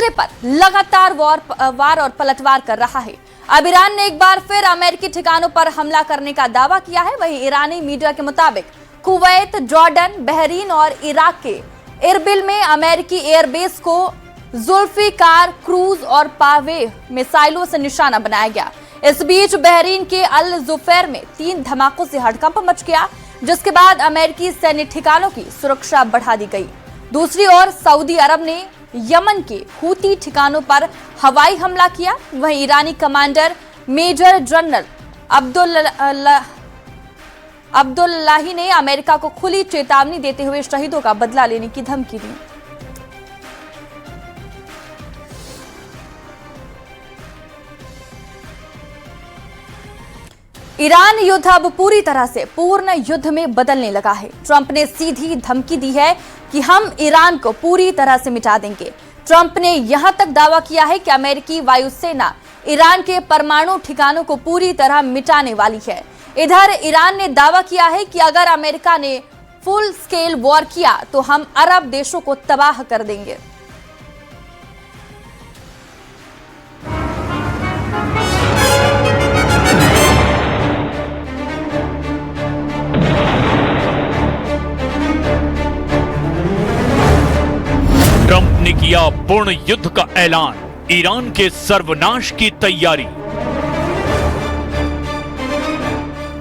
दूसरे पर लगातार वार और पलटवार कर रहा है। अब ईरान ने एक बार फिर अमेरिकी ठिकानों पर हमला करने का दावा किया है। वहीं ईरानी मीडिया के मुताबिक कुवैत, जॉर्डन, बहरीन और इराक के इरबिल में अमेरिकी एयरबेस को जुल्फिकार, क्रूज और पावे मिसाइलों से निशाना बनाया गया। इस बीच बहरीन के अल जुफैर में 3 धमाकों से हड़कंप मच गया, जिसके बाद अमेरिकी सैन्य ठिकानों की सुरक्षा बढ़ा दी गई। दूसरी ओर सऊदी अरब ने यमन के हूती ठिकानों पर हवाई हमला किया। वहीं ईरानी कमांडर मेजर जनरल अब्दुल्लाही ने अमेरिका को खुली चेतावनी देते हुए शहीदों का बदला लेने की धमकी दी। ईरान युद्ध अब पूरी तरह से पूर्ण युद्ध में बदलने लगा है। ट्रंप ने सीधी धमकी दी है कि हम ईरान को पूरी तरह से मिटा देंगे। ट्रंप ने यहां तक दावा किया है कि अमेरिकी वायुसेना ईरान के परमाणु ठिकानों को पूरी तरह मिटाने वाली है। इधर ईरान ने दावा किया है कि अगर अमेरिका ने फुल स्केल वॉर किया तो हम अरब देशों को तबाह कर देंगे। ट्रंप ने किया पूर्ण युद्ध का ऐलान, ईरान के सर्वनाश की तैयारी।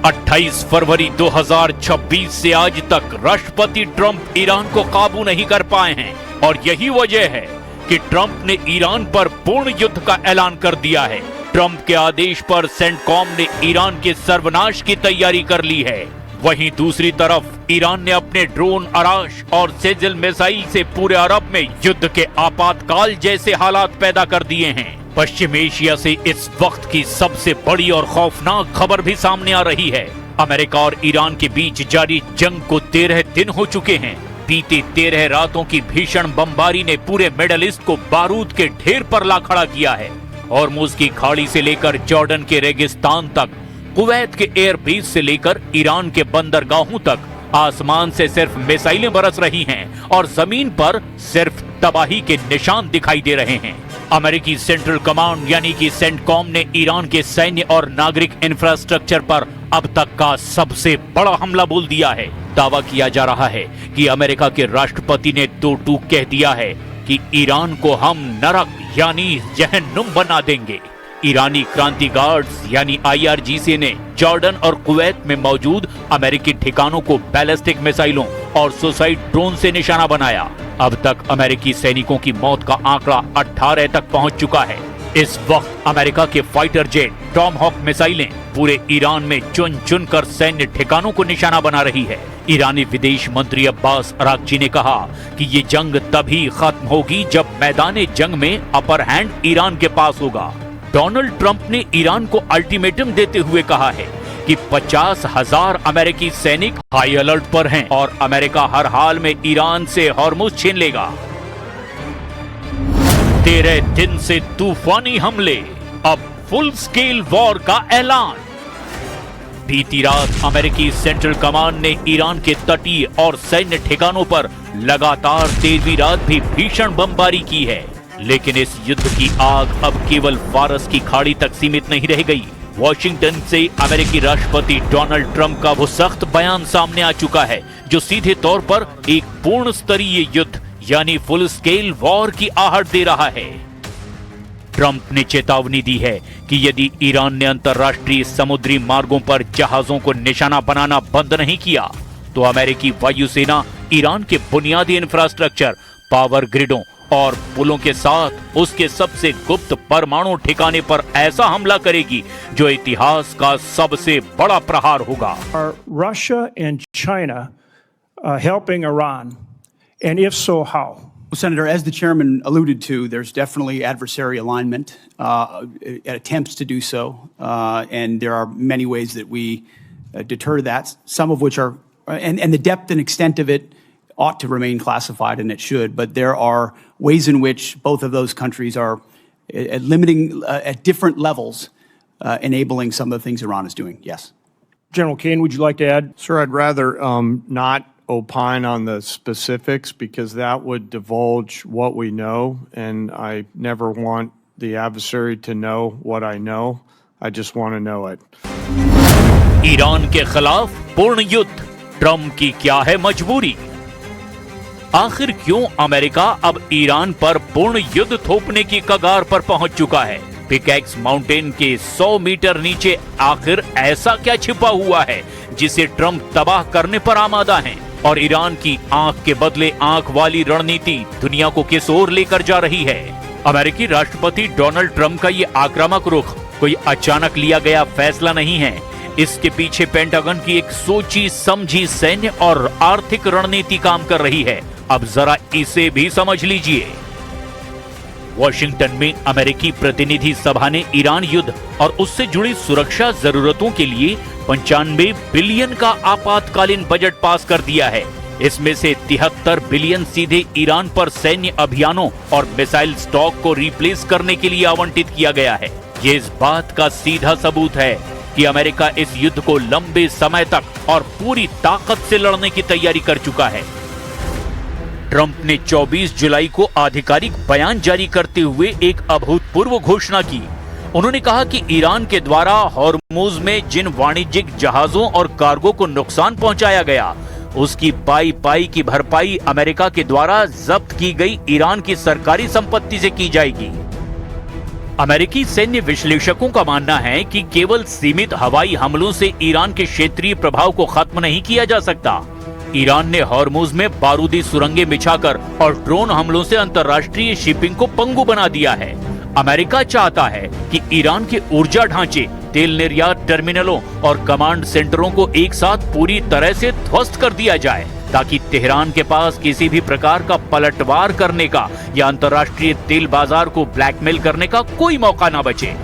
28 फरवरी 2026 से आज तक राष्ट्रपति ट्रंप ईरान को काबू नहीं कर पाए हैं और यही वजह है कि ट्रंप ने ईरान पर पूर्ण युद्ध का ऐलान कर दिया है। ट्रंप के आदेश पर सेंटकॉम ने ईरान के सर्वनाश की तैयारी कर ली है। वहीं दूसरी तरफ ईरान ने अपने ड्रोन, अराश और सेजल मिसाइल से पूरे अरब में युद्ध के आपातकाल जैसे हालात पैदा कर दिए हैं। पश्चिम एशिया से इस वक्त की सबसे बड़ी और खौफनाक खबर भी सामने आ रही है। अमेरिका और ईरान के बीच जारी जंग को 13 दिन हो चुके हैं। बीते 13 रातों की भीषण बमबारी ने पूरे मिडल ईस्ट को बारूद के ढेर पर ला खड़ा किया है। हॉर्मुज की खाड़ी से लेकर जॉर्डन के रेगिस्तान तक, कुवैत के एयरबेस से लेकर ईरान के बंदरगाहों तक आसमान से सिर्फ मिसाइलें बरस रही हैं और जमीन पर सिर्फ तबाही के निशान दिखाई दे रहे हैं। अमेरिकी सेंट्रल कमांड यानी कि सेंटकॉम ने ईरान के सैन्य और नागरिक इंफ्रास्ट्रक्चर पर अब तक का सबसे बड़ा हमला बोल दिया है। दावा किया जा रहा है कि अमेरिका के राष्ट्रपति ने दो टूक कह दिया है कि ईरान को हम नरक यानी जहन्नुम बना देंगे। ईरानी क्रांति गार्ड्स यानी IRGC ने जॉर्डन और कुवैत में मौजूद अमेरिकी ठिकानों को बैलिस्टिक मिसाइलों और सुसाइड ड्रोन से निशाना बनाया। अब तक अमेरिकी सैनिकों की मौत का आंकड़ा 18 तक पहुंच चुका है। इस वक्त अमेरिका के फाइटर जेट टॉमहॉक मिसाइलें पूरे ईरान में चुन चुन कर सैन्य ठिकानों को निशाना बना रही है। ईरानी विदेश मंत्री अब्बास अराक्ची ने कहा कि ये जंग तभी खत्म होगी जब मैदान जंग में अपर हैंड ईरान के पास होगा। डोनाल्ड ट्रंप ने ईरान को अल्टीमेटम देते हुए कहा है कि 50,000 अमेरिकी सैनिक हाई अलर्ट पर हैं और अमेरिका हर हाल में ईरान से हॉर्मुज छीन लेगा। 13 दिन से तूफानी हमले, अब फुल स्केल वॉर का ऐलान। बीती रात अमेरिकी सेंट्रल कमांड ने ईरान के तटीय और सैन्य ठिकानों पर लगातार देर रात भी भीषण बमबारी की है। लेकिन इस युद्ध की आग अब केवल फारस की खाड़ी तक सीमित नहीं रह गई। वॉशिंगटन से अमेरिकी राष्ट्रपति डोनाल्ड ट्रंप का वो सख्त बयान सामने आ चुका है जो सीधे तौर पर एक पूर्ण स्तरीय युद्ध यानी फुल स्केल वॉर की आहट दे रहा है। ट्रंप ने चेतावनी दी है कि यदि ईरान ने अंतर्राष्ट्रीय समुद्री मार्गों पर जहाजों को निशाना बनाना बंद नहीं किया तो अमेरिकी वायुसेना ईरान के बुनियादी इंफ्रास्ट्रक्चर, पावर ग्रिडों और पुलों के साथ उसके सबसे गुप्त परमाणु ठिकाने पर ऐसा हमला करेगी जो इतिहास का सबसे बड़ा प्रहार होगा। Are Russia and China helping Iran? And if so, how? Well, Senator, as the chairman alluded to, there's definitely adversary alignment, attempts to do so, and there are many ways that we deter that, some of which are, and the depth and extent of it ought to remain classified, and it should, but there are ways in which both of those countries are limiting at different levels, enabling some of the things Iran is doing. Yes. General Kane, would you like to add? Sir, I'd rather not opine on the specifics because that would divulge what we know, and I never want the adversary to know what I know. I just want to know it. Iran के खिलाफ पूर्ण युद्ध, Trump की क्या है मजबूरी? आखिर क्यों अमेरिका अब ईरान पर पूर्ण युद्ध थोपने की कगार पर पहुंच चुका है? पिकैक्स माउंटेन के 100 मीटर नीचे आखिर ऐसा क्या छिपा हुआ है जिसे ट्रंप तबाह करने पर आमादा हैं? और ईरान की आंख के बदले आंख वाली रणनीति दुनिया को किस ओर लेकर जा रही है? अमेरिकी राष्ट्रपति डोनाल्ड ट्रंप का ये आक्रामक रुख कोई अचानक लिया गया फैसला नहीं है। इसके पीछे पेंटागन की एक सोची समझी सैन्य और आर्थिक रणनीति काम कर रही है। अब जरा इसे भी समझ लीजिए। वॉशिंगटन में अमेरिकी प्रतिनिधि सभा ने ईरान युद्ध और उससे जुड़ी सुरक्षा जरूरतों के लिए 95 बिलियन का आपातकालीन बजट पास कर दिया है। इसमें से 73 बिलियन सीधे ईरान पर सैन्य अभियानों और मिसाइल स्टॉक को रिप्लेस करने के लिए आवंटित किया गया है। ये इस बात का सीधा सबूत है कि अमेरिका इस युद्ध को लंबे समय तक और पूरी ताकत से लड़ने की तैयारी कर चुका है। ट्रंप ने 24 जुलाई को आधिकारिक बयान जारी करते हुए एक अभूतपूर्व घोषणा की। उन्होंने कहा कि ईरान के द्वारा हॉर्मुज में जिन वाणिज्यिक जहाजों और कार्गो को नुकसान पहुंचाया गया, उसकी पाई की भरपाई अमेरिका के द्वारा जब्त की गई ईरान की सरकारी संपत्ति से की जाएगी। अमेरिकी सैन्य विश्लेषकों का मानना है कि केवल सीमित हवाई हमलों से ईरान के क्षेत्रीय प्रभाव को खत्म नहीं किया जा सकता। ईरान ने हॉर्मुज में बारूदी सुरंगें बिछाकर और ड्रोन हमलों से अंतर्राष्ट्रीय शिपिंग को पंगु बना दिया है। अमेरिका चाहता है कि ईरान के ऊर्जा ढांचे, तेल निर्यात टर्मिनलों और कमांड सेंटरों को एक साथ पूरी तरह से ध्वस्त कर दिया जाए, ताकि तेहरान के पास किसी भी प्रकार का पलटवार करने का या अंतर्राष्ट्रीय तेल बाजार को ब्लैकमेल करने का कोई मौका न बचे।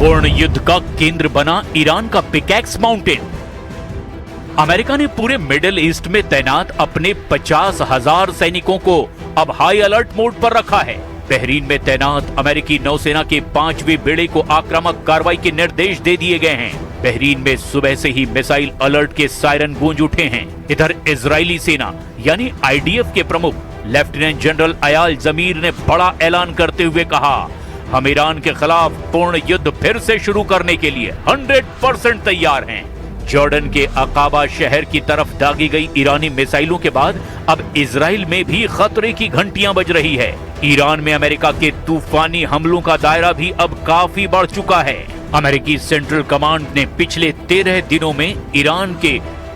पूर्ण युद्ध का केंद्र बना ईरान का पिकैक्स माउंटेन। अमेरिका ने पूरे मिडिल ईस्ट में तैनात अपने 50,000 सैनिकों को अब हाई अलर्ट मोड पर रखा है। बहरीन में तैनात अमेरिकी नौसेना के 5वें बेड़े को आक्रामक कार्रवाई के निर्देश दे दिए गए हैं। बहरीन में सुबह से ही मिसाइल अलर्ट के सायरन गूंज उठे हैं। इधर इजरायली सेना यानी आईडीएफ के प्रमुख लेफ्टिनेंट जनरल अयाल जमीर ने बड़ा ऐलान करते हुए कहा, हम ईरान के खिलाफ पूर्ण युद्ध फिर से शुरू करने के लिए 100% तैयार हैं। जॉर्डन के अकाबा शहर की तरफ दागी गई ईरानी मिसाइलों के बाद अब इजराइल में भी खतरे की घंटियां बज रही है। ईरान में अमेरिका के तूफानी हमलों का दायरा भी अब काफी बढ़ चुका है। अमेरिकी सेंट्रल कमांड ने पिछले 13 दिनों में ईरान के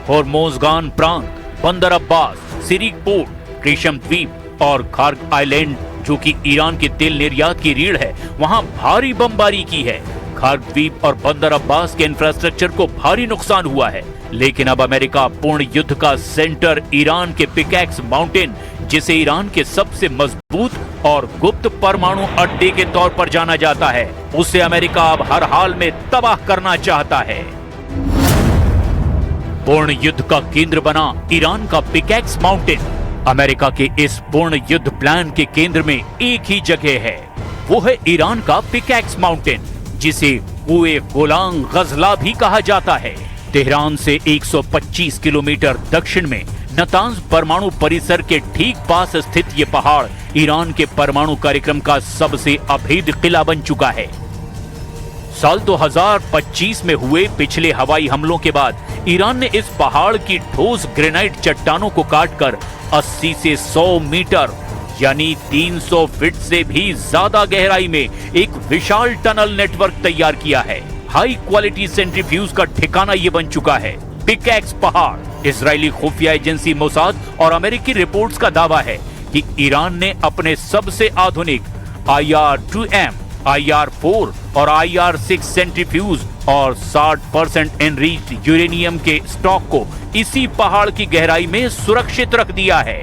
होर्मोजगान प्रांत, बंदर अब्बास, सिरिक पोर्ट, क्रिशम द्वीप और खार्ग आइलैंड, जो कि ईरान के तेल निर्यात की रीढ़ है, वहां भारी बमबारी की है। खार्ग द्वीप और बंदर अब्बास के इंफ्रास्ट्रक्चर को भारी नुकसान हुआ है। लेकिन अब अमेरिका पूर्ण युद्ध का सेंटर ईरान के पिकैक्स माउंटेन, जिसे ईरान के सबसे मजबूत और गुप्त परमाणु अड्डे के तौर पर जाना जाता है, उसे अमेरिका अब हर हाल में तबाह करना चाहता है। पूर्ण युद्ध का केंद्र बना ईरान का पिकैक्स माउंटेन। अमेरिका के इस पूर्ण युद्ध प्लान के केंद्र में एक ही जगह है, वो है ईरान का पिकैक्स माउंटेन, जिसे कुए गोलान गजला भी कहा जाता है। तेहरान से 125 किलोमीटर दक्षिण में नतांज परमाणु परिसर के ठीक पास स्थित ये पहाड़ ईरान के परमाणु कार्यक्रम का सबसे अभेद किला बन चुका है। साल 2025 में हुए पिछले हवाई हमलों के बाद ईरान ने इस पहाड़ की ठोस ग्रेनाइट चट्टानों को काटकर 80 से 100 मीटर यानी 300 फीट से भी ज्यादा गहराई में एक विशाल टनल नेटवर्क तैयार किया है। हाई क्वालिटी सेंट्रीफ्यूज का ठिकाना ये बन चुका है पिकैक्स पहाड़। इजरायली खुफिया एजेंसी मोसाद और अमेरिकी रिपोर्ट्स का दावा है कि ईरान ने अपने सबसे आधुनिक IR-2M, IR-4 और IR-6 सेंट्रीफ्यूज और 60% एनरिच्ड यूरेनियम के स्टॉक को इसी पहाड़ की गहराई में सुरक्षित रख दिया है।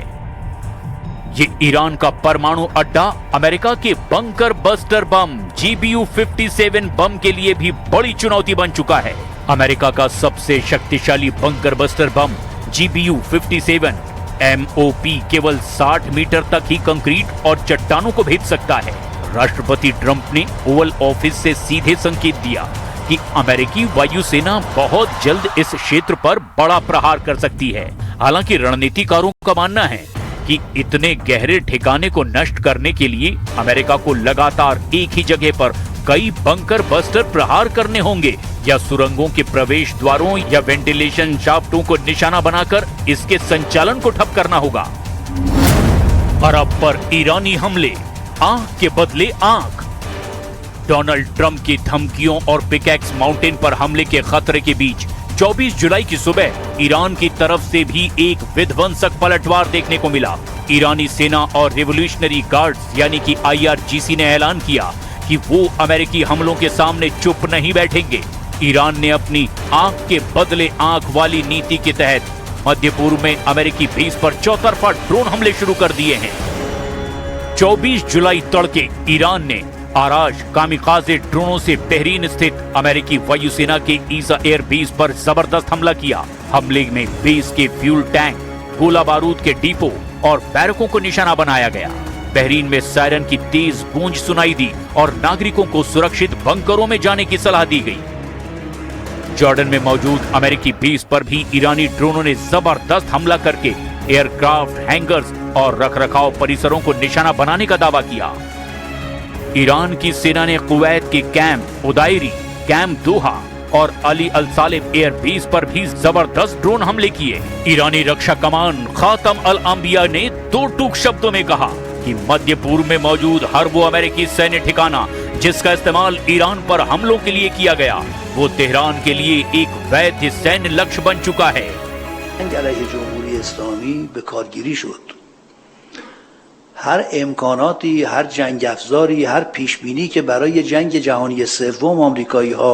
ये ईरान का परमाणु अड्डा अमेरिका के बंकर बस्टर बम GBU-57 बम के लिए भी बड़ी चुनौती बन चुका है। अमेरिका का सबसे शक्तिशाली bunker buster bomb GBU-57 MOP केवल 60 मीटर तक ही कंक्रीट और चट्टानों को भेज सकता है। राष्ट्रपति ट्रंप ने ओवल ऑफिस से सीधे संकेत दिया कि अमेरिकी वायुसेना बहुत जल्द इस क्षेत्र पर बड़ा प्रहार कर सकती है। हालांकि रणनीतिकारों का मानना है कि इतने गहरे ठिकाने को नष्ट करने के लिए अमेरिका को लगातार एक ही जगह पर कई बंकर बस्टर प्रहार करने होंगे या सुरंगों के प्रवेश द्वारों या वेंटिलेशन शाफ्टों को निशाना बनाकर इसके संचालन को ठप करना होगा। अरब पर ईरानी हमले, आंख के बदले आंख। डोनाल्ड ट्रंप की धमकियों और पिकैक्स माउंटेन पर हमले के खतरे के बीच 24 जुलाई की सुबह ईरान की तरफ से भी एक विध्वंसक पलटवार देखने को मिला। ईरानी सेना और रिवोल्यूशनरी गार्ड्स यानी कि IRGC ने ऐलान किया कि वो अमेरिकी हमलों के सामने चुप नहीं बैठेंगे। ईरान ने अपनी आंख के बदले आंख वाली नीति के तहत मध्य पूर्व में अमेरिकी बेस पर चौतरफा ड्रोन हमले शुरू कर दिए हैं। 24 जुलाई तड़के ईरान ने आराश कामिकाजे ड्रोनों से बहरीन स्थित अमेरिकी वायुसेना के ईसा एयर बेस पर जबरदस्त हमला किया। हमले में बेस के फ्यूल टैंक, गोला बारूद के डिपो और बैरकों को निशाना बनाया गया। बहरीन में सायरन की तेज गूंज सुनाई दी और नागरिकों को सुरक्षित बंकरों में जाने की सलाह दी गई। जॉर्डन में मौजूद अमेरिकी बेस पर भी ईरानी ड्रोनों ने जबरदस्त हमला करके एयरक्राफ्ट, हैंगर्स और रखरखाव परिसरों को निशाना बनाने का दावा किया। ईरान की सेना ने कुवैत के कैंप उदायरी, कैंप दोहा और अली अल सालेम एयर बेस पर भी जबरदस्त ड्रोन हमले किए। ईरानी रक्षा कमान खातम अल अंबिया ने दो टूक शब्दों में कहा कि मध्य पूर्व में मौजूद हर वो अमेरिकी सैन्य ठिकाना जिसका इस्तेमाल ईरान पर हमलों के लिए किया गया, वो तेहरान के लिए एक वैध सैन्य लक्ष्य बन चुका है। हर इम्कानाती, हर जंग अफजारी, हर पेशबीनी के बराय जंग जहानी सवम आमरिकाई हा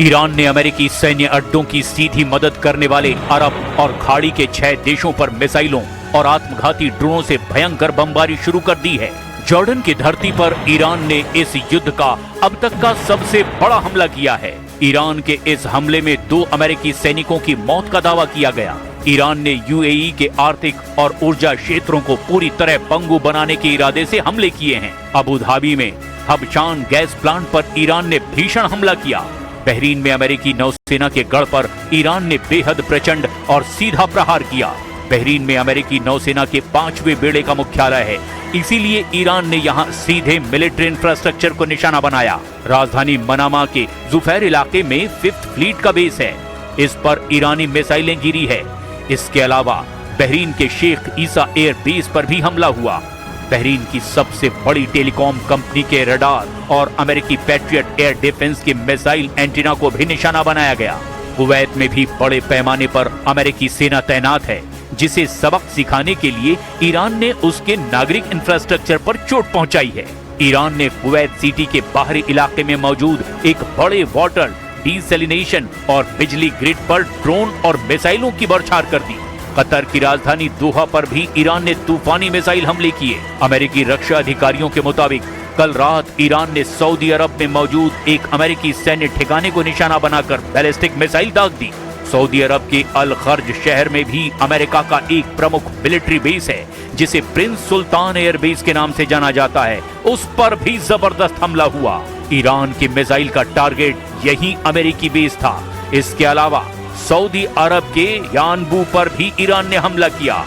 ईरान ने अमेरिकी सैन्य अड्डों की सीधी मदद करने वाले अरब और खाड़ी के 6 देशों पर मिसाइलों और आत्मघाती ड्रोनों से भयंकर बमबारी शुरू कर दी है। जॉर्डन की धरती पर ईरान ने इस युद्ध का अब तक का सबसे बड़ा हमला किया है। ईरान के इस हमले में 2 अमेरिकी सैनिकों की मौत का दावा किया गया। ईरान ने UAE के आर्थिक और ऊर्जा क्षेत्रों को पूरी तरह पंगु बनाने के इरादे से हमले किए हैं। अबू धाबी में हबशान गैस प्लांट पर ईरान ने भीषण हमला किया। बहरीन में अमेरिकी नौसेना के गढ़ पर ईरान ने बेहद प्रचंड और सीधा प्रहार किया। बहरीन में अमेरिकी नौसेना के 5वें बेड़े का मुख्यालय है, इसीलिए ईरान ने यहाँ सीधे मिलिट्री इंफ्रास्ट्रक्चर को निशाना बनाया। राजधानी मनामा के जुफैर इलाके में 5th फ्लीट का बेस है, इस पर ईरानी मिसाइलें गिरी है। इसके अलावा बहरीन के शेख ईसा एयर बेस पर भी हमला हुआ। बहरीन की सबसे बड़ी टेलीकॉम कंपनी के रडार और अमेरिकी पैट्रियट एयर डिफेंस के मिसाइल एंटीना को भी निशाना बनाया गया। कुवैत में भी बड़े पैमाने पर अमेरिकी सेना तैनात है, जिसे सबक सिखाने के लिए ईरान ने उसके नागरिक इंफ्रास्ट्रक्चर पर चोट पहुंचाई है। ईरान ने कुवैत सिटी के बाहरी इलाके में मौजूद एक बड़े वाटर डीसैलिनेशन और बिजली ग्रिड पर ड्रोन और मिसाइलों की बौछार कर दी। कतर की राजधानी दोहा पर भी ईरान ने तूफानी मिसाइल हमले किए। अमेरिकी रक्षा अधिकारियों के मुताबिक कल रात ईरान ने सऊदी अरब में मौजूद एक अमेरिकी सैन्य ठिकाने को निशाना बनाकर बैलिस्टिक मिसाइल दाग दी। सऊदी अरब के अल खर्ज शहर में भी अमेरिका का एक प्रमुख मिलिट्री बेस है, जिसे प्रिंस सुल्तान एयर बेस के नाम से जाना जाता है, उस पर भी जबरदस्त हमला हुआ। ईरान के मिसाइल का टारगेट यही अमेरिकी बेस था। इसके अलावा सऊदी अरब के यानबू पर भी ईरान ने हमला किया।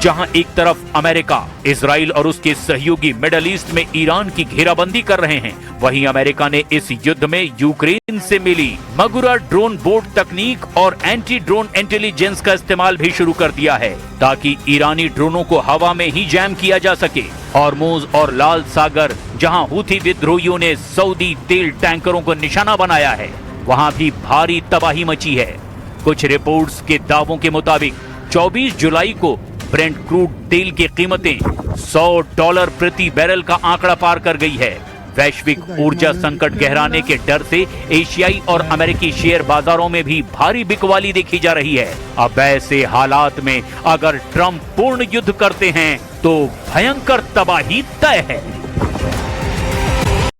जहां एक तरफ अमेरिका, इजराइल और उसके सहयोगी मिडल ईस्ट में ईरान की घेराबंदी कर रहे हैं, वहीं अमेरिका ने इस युद्ध में यूक्रेन से मिली मगुरा ड्रोन बोट तकनीक और एंटी ड्रोन इंटेलिजेंस का इस्तेमाल भी शुरू कर दिया है, ताकि ईरानी ड्रोनों को हवा में ही जैम किया जा सके। हॉर्मुज और लाल सागर, जहां हूथी विद्रोहियों ने सऊदी तेल टैंकरों को निशाना बनाया है, वहां भी भारी तबाही मची है। कुछ रिपोर्ट्स के दावों के मुताबिक 24 जुलाई को ब्रेंट क्रूड तेल की कीमतें $100 प्रति बैरल का आंकड़ा पार कर गई है। वैश्विक ऊर्जा संकट गहराने के डर से एशियाई और अमेरिकी शेयर बाजारों में भी भारी बिकवाली देखी जा रही है। अब ऐसे हालात में अगर ट्रंप पूर्ण युद्ध करते हैं तो भयंकर तबाही तय है।